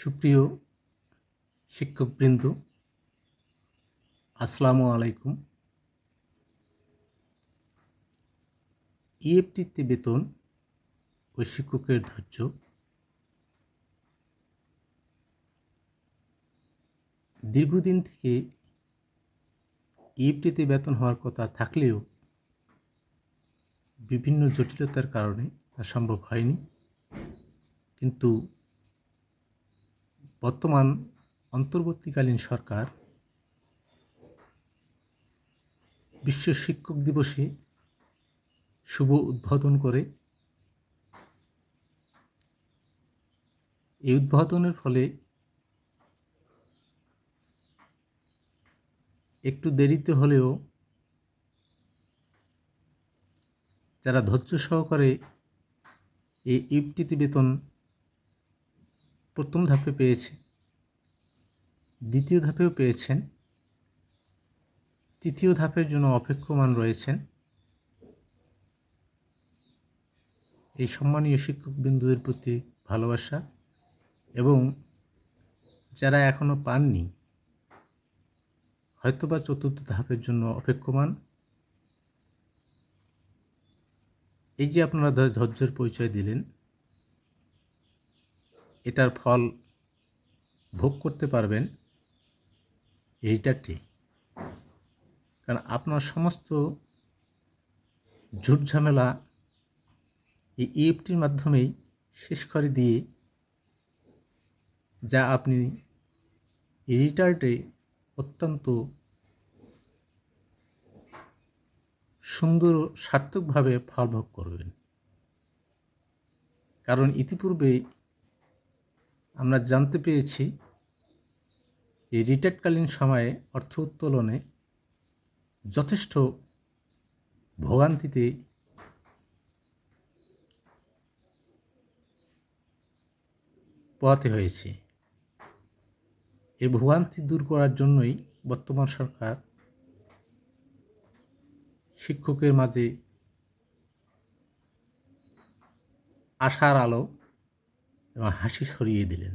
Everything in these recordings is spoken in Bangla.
সুপ্রিয় শিক্ষকবৃন্দ, আসসালামু আলাইকুম। ইএফটিতে বেতন ও শিক্ষকের ধৈর্য। দীর্ঘদিন থেকে ইএফটিতে বেতন হওয়ার কথা থাকলেও বিভিন্ন জটিলতার কারণে তা সম্ভব হয়নি। কিন্তু বর্তমান অন্তর্বর্তীকালীন সরকার বিশ্ব শিক্ষক দিবসে শুভ উদ্বোধন করে। এই উদ্বোধনের ফলে একটু দেরিতে হলেও যারা ধৈর্য সহকারে এই ইএফটিতে বেতন প্রথম ধাপে পেয়েছে, দ্বিতীয় ধাপেও পেয়েছেন, তৃতীয় ধাপের জন্য অপেক্ষমান রয়েছেন, এই সম্মানীয় শিক্ষকবৃন্দদের প্রতি ভালোবাসা। এবং যারা এখনও পাননি, হয়তোবা চতুর্থ ধাপের জন্য অপেক্ষমান, এই যে আপনারা ধৈর্যের পরিচয় দিলেন, এটার ফল ভোগ করতে পারবেন এইটাটি। কারণ আপনার সমস্ত ঝুট ঝামেলা এই ইএফটির মাধ্যমেই শেষ করে দিয়ে যা আপনি রিটার্ডে অত্যন্ত সুন্দর ও সার্থকভাবে ফল ভোগ করবেন। কারণ ইতিপূর্বে আমরা জানতে পেরেছি এই রিটায়ার্ডকালীন সময়ে অর্থ উত্তোলনে যথেষ্ট ভোগান্তিতে পোহাতে হয়েছে। এই ভোগান্তি দূর করার জন্যই বর্তমান সরকার শিক্ষকের মাঝে আশার আলো এবং হাসি ছড়িয়ে দিলেন।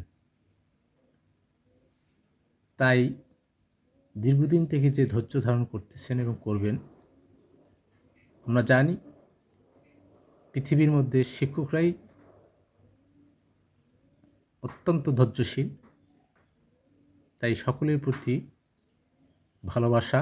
তাই দীর্ঘদিন থেকে যে ধৈর্য ধারণ করতেছেন এবং করবেন, আমরা জানি পৃথিবীর মধ্যে শিক্ষকরাই অত্যন্ত ধৈর্যশীল। তাই সকলের প্রতি ভালোবাসা।